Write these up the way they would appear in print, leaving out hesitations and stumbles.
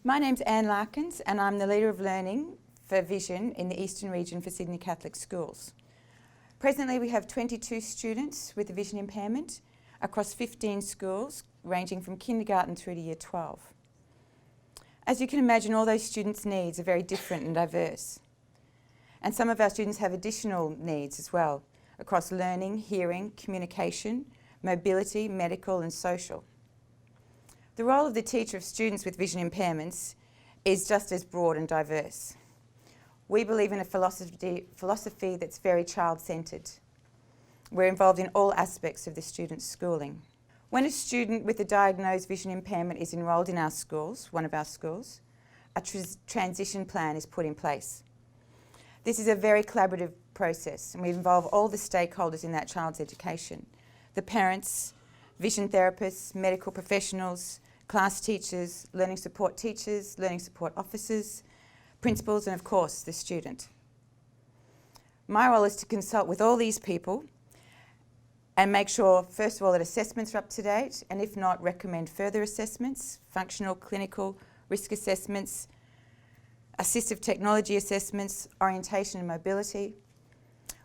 My name's Anne Larkins and I'm the Leader of Learning for Vision in the Eastern Region for Sydney Catholic Schools. Presently we have 22 students with a vision impairment across 15 schools ranging from kindergarten through to year 12. As you can imagine, all those students' needs are very different and diverse. And some of our students have additional needs as well across learning, hearing, communication, mobility, medical and social. The role of the teacher of students with vision impairments is just as broad and diverse. We believe in a philosophy that's very child-centred. We're involved in all aspects of the student's schooling. When a student with a diagnosed vision impairment is enrolled in our schools, one of our schools, a transition plan is put in place. This is a very collaborative process and we involve all the stakeholders in that child's education. The parents, vision therapists, medical professionals, class teachers, learning support officers, principals and of course the student. My role is to consult with all these people and make sure first of all that assessments are up to date and if not recommend further assessments, functional, clinical, risk assessments, assistive technology assessments, orientation and mobility.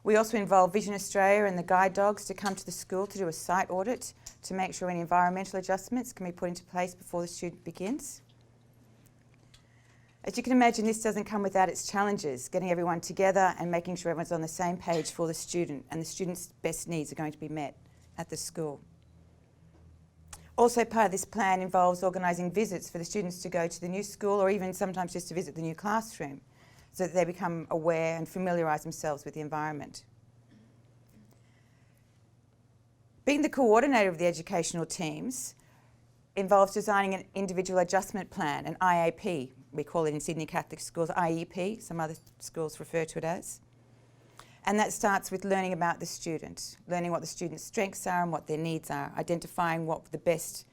We also involve Vision Australia and the guide dogs to come to the school to do a site audit to make sure any environmental adjustments can be put into place before the student begins. As you can imagine, this doesn't come without its challenges, getting everyone together and making sure everyone's on the same page for the student and the student's best needs are going to be met at the school. Also part of this plan involves organising visits for the students to go to the new school or even sometimes just to visit the new classroom so that they become aware and familiarise themselves with the environment. Being the coordinator of the educational teams involves designing an individual adjustment plan, an IAP. We call it in Sydney Catholic Schools IEP, some other schools refer to it as. And that starts with learning about the student, learning what the student's strengths are and what their needs are, identifying what the best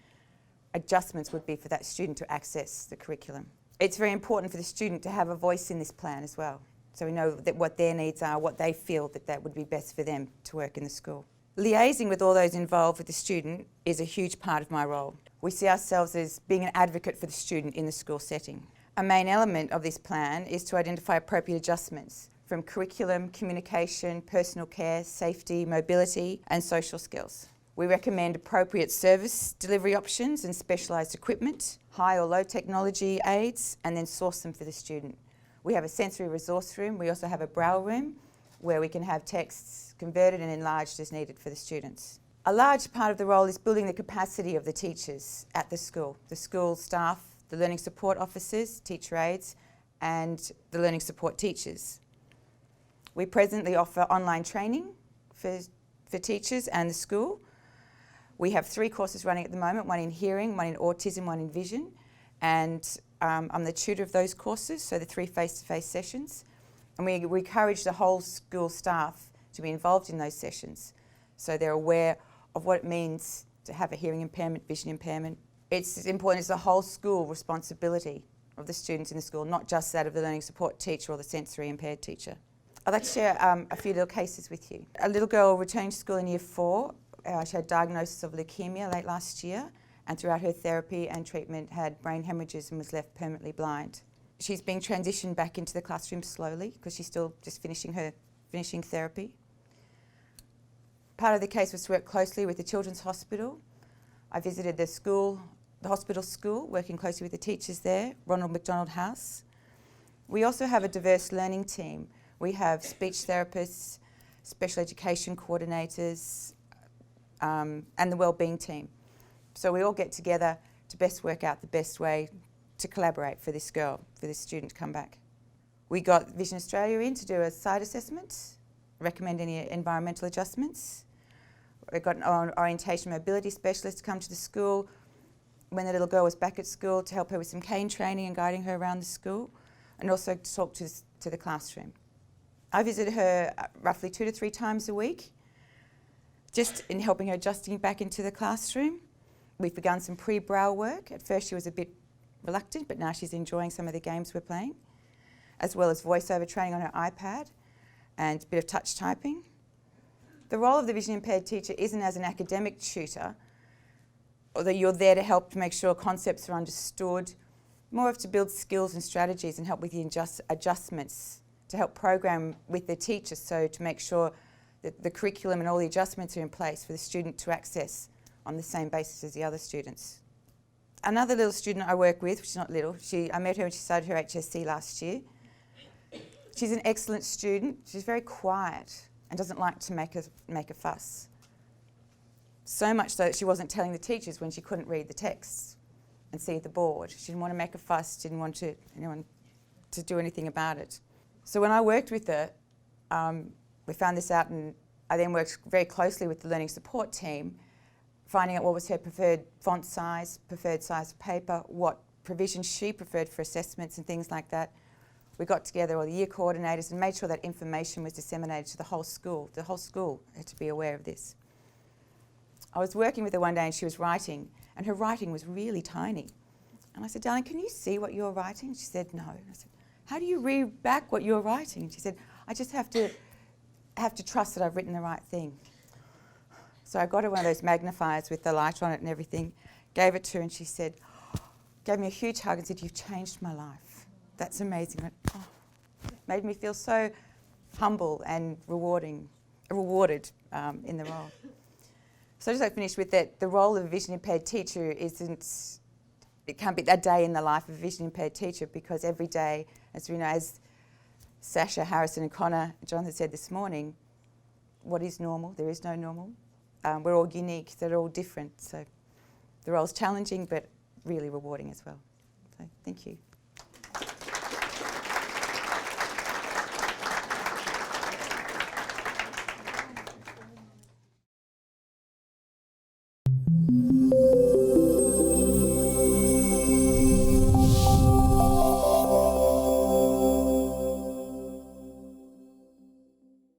adjustments would be for that student to access the curriculum. It's very important for the student to have a voice in this plan as well, so we know that what their needs are, what they feel that would be best for them to work in the school. Liaising with all those involved with the student is a huge part of my role. We see ourselves as being an advocate for the student in the school setting. A main element of this plan is to identify appropriate adjustments from curriculum, communication, personal care, safety, mobility and social skills. We recommend appropriate service delivery options and specialised equipment, high or low technology aids, and then source them for the student. We have a sensory resource room. We also have a braille room where we can have texts converted and enlarged as needed for the students. A large part of the role is building the capacity of the teachers at the school staff, the learning support officers, teacher aides, and the learning support teachers. We presently offer online training for teachers and the school. We have 3 courses running at the moment, one in hearing, one in autism, one in vision, and I'm the tutor of those courses, so the 3 face-to-face sessions. And we encourage the whole school staff to be involved in those sessions, so they're aware of what it means to have a hearing impairment, vision impairment. It's important, it's the whole school responsibility of the students in the school, not just that of the learning support teacher or the sensory impaired teacher. I'd like to share a few little cases with you. A little girl returned to school in year 4. She had a diagnosis of leukemia late last year and throughout her therapy and treatment had brain hemorrhages and was left permanently blind. She's being transitioned back into the classroom slowly because she's still just finishing therapy. Part of the case was to work closely with the Children's Hospital. I visited the hospital school, working closely with the teachers there, Ronald McDonald House. We also have a diverse learning team. We have speech therapists, special education coordinators, and the wellbeing team. So we all get together to best work out the best way to collaborate for this girl, for this student to come back. We got Vision Australia in to do a site assessment, recommend any environmental adjustments. We got an orientation mobility specialist to come to the school when the little girl was back at school to help her with some cane training and guiding her around the school, and also to talk to the classroom. I visit her roughly 2 to 3 times a week, just in helping her adjusting back into the classroom. We've begun some pre-braille work. At first she was a bit reluctant, but now she's enjoying some of the games we're playing, as well as voiceover training on her iPad and a bit of touch typing. The role of the vision impaired teacher isn't as an academic tutor, or that you're there to help to make sure concepts are understood, more of to build skills and strategies and help with the adjustments, to help program with the teachers, so to make sure that the curriculum and all the adjustments are in place for the student to access on the same basis as the other students. Another little student I work with, which is not little, I met her when she started her HSC last year. She's an excellent student. She's very quiet and doesn't like to make a fuss. So much so that she wasn't telling the teachers when she couldn't read the texts and see the board. She didn't want to make a fuss, didn't want anyone to do anything about it. So when I worked with her, we found this out, and I then worked very closely with the learning support team, finding out what was her preferred font size, preferred size of paper, what provisions she preferred for assessments and things like that. We got together all the year coordinators and made sure that information was disseminated to the whole school. The whole school had to be aware of this. I was working with her one day and she was writing, and her writing was really tiny. And I said, "Darling, can you see what you're writing?" She said, "No." I said, "How do you read back what you're writing?" She said, "I just have to trust that I've written the right thing." So I got her one of those magnifiers with the light on it and everything, gave it to her, and she said, gave me a huge hug and said, "You've changed my life. That's amazing." I went, "Oh." Made me feel so humble and rewarded in the role. So just to finish with that, the role of a vision impaired teacher it can't be a day in the life of a vision impaired teacher, because every day, as we know, as Sasha, Harrison and Connor, Jonathan said this morning, what is normal? There is no normal. We're all unique, they're all different. So the role's challenging but really rewarding as well. So thank you.